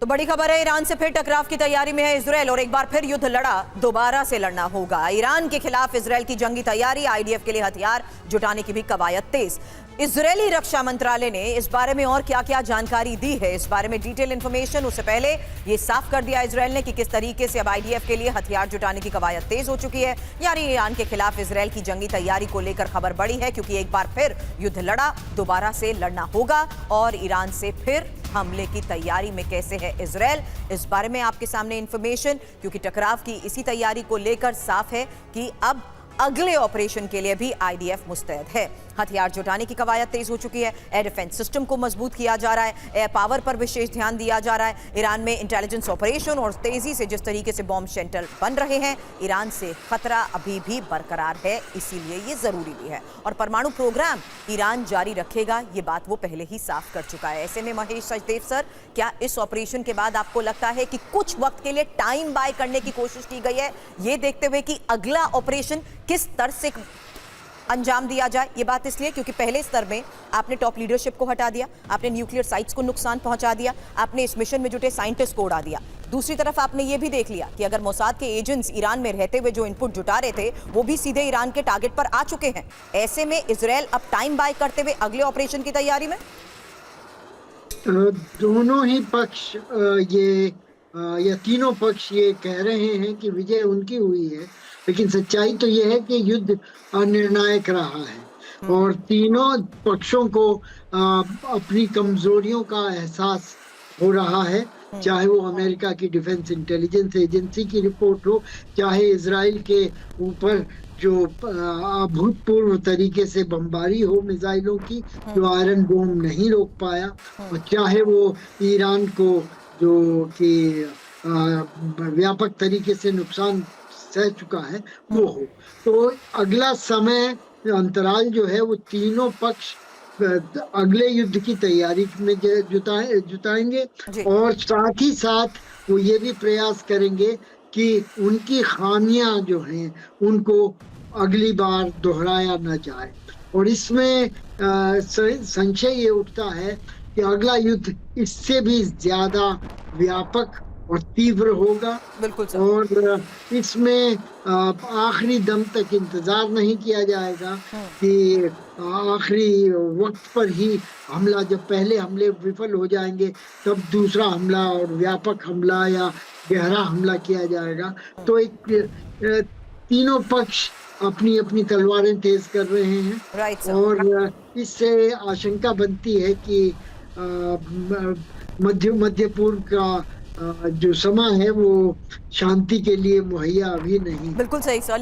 तो बड़ी खबर है, ईरान से फिर टकराव की तैयारी में है इजरायल और एक बार फिर युद्ध लड़ा, दोबारा से लड़ना होगा। ईरान के खिलाफ इजरायल की जंगी तैयारी, आईडीएफ के लिए हथियार जुटाने की भी कवायद तेज। इजरायली रक्षा मंत्रालय ने इस बारे में और क्या क्या जानकारी दी है, इस बारे में डिटेल इंफॉर्मेशन। उससे पहले ये साफ कर दिया इजरायल ने कि किस तरीके से अब आईडीएफ के लिए हथियार जुटाने की कवायद तेज हो चुकी है। यानी ईरान के खिलाफ इजरायल की जंगी तैयारी को लेकर खबर बड़ी है, क्योंकि एक बार फिर युद्ध लड़ा, दोबारा से लड़ना होगा और ईरान से फिर हमले की तैयारी में कैसे है इजरायल, इस बारे में आपके सामने इंफॉर्मेशन। क्योंकि टकराव की इसी तैयारी को लेकर साफ है कि अब अगले ऑपरेशन के लिए भी आईडीएफ मुस्तैद है। हथियार जुटाने की कवायद तेज हो चुकी है, एयर डिफेंस सिस्टम को मजबूत किया जा रहा है, एयर पावर पर विशेष ध्यान दिया जा रहा है। ईरान में इंटेलिजेंस ऑपरेशन और तेजी से जिस तरीके से बॉम्ब शेल्टर बन रहे हैं, ईरान से खतरा अभी भी बरकरार है, इसीलिए ये जरूरी भी है। और परमाणु प्रोग्राम ईरान जारी रखेगा, ये बात वो पहले ही साफ कर चुका है। ऐसे में महेश सचदेव सर, क्या इस ऑपरेशन के बाद आपको लगता है कि कुछ वक्त के लिए टाइम बाय करने की कोशिश की गई है, ये देखते हुए कि अगला ऑपरेशन किस स्तर से अंजाम दिया जाए? ये बात इसलिए क्योंकि पहले स्तर में आपने टॉप लीडरशिप को हटा दिया, आपने न्यूक्लियर साइट्स को नुकसान पहुंचा दिया, आपने इस मिशन में जुटे साइंटिस्ट को उड़ा दिया। दूसरी तरफ आपने ये भी देख लिया कि अगर मोसाद के एजेंट्स ईरान में रहते हुए जो इनपुट जुटा रहे थे, वो भी सीधे ईरान के टारगेट पर आ चुके हैं। ऐसे में इजरायल अब टाइम बाय करते हुए अगले ऑपरेशन की तैयारी में। दोनों ही पक्ष या तीनों पक्ष ये कह रहे हैं कि विजय उनकी हुई है, लेकिन सच्चाई तो ये है कि युद्ध निर्णायक रहा है और तीनों पक्षों को अपनी कमजोरियों का एहसास हो रहा है। चाहे वो अमेरिका की डिफेंस इंटेलिजेंस एजेंसी की रिपोर्ट हो, चाहे इजराइल के ऊपर जो अभूतपूर्व तरीके से बमबारी हो मिसाइलों की, जो आयरन डोम नहीं रोक पाया, और चाहे वो ईरान को जो कि व्यापक तरीके से नुकसान सह चुका है वो हो। तो अगला समय अंतराल जो है वो तीनों पक्ष अगले युद्ध की तैयारी में जुटाएंगे और साथ ही साथ वो ये भी प्रयास करेंगे कि उनकी खामियां जो हैं उनको अगली बार दोहराया न जाए। और इसमें संशय ये उठता है कि अगला युद्ध इससे भी ज्यादा व्यापक और तीव्र होगा। बिल्कुल सर। और इसमें आखिरी दम तक इंतजार नहीं किया जाएगा कि आखिरी वक्त पर ही हमला, जब पहले हमले विफल हो जाएंगे तब दूसरा हमला और व्यापक हमला या गहरा हमला किया जाएगा। तो एक तीनों पक्ष अपनी अपनी तलवारें तेज कर रहे हैं और इससे आशंका बनती है कि मध्य पूर्व का जो समय है वो शांति के लिए मुहैया अभी नहीं। बिल्कुल सही सर।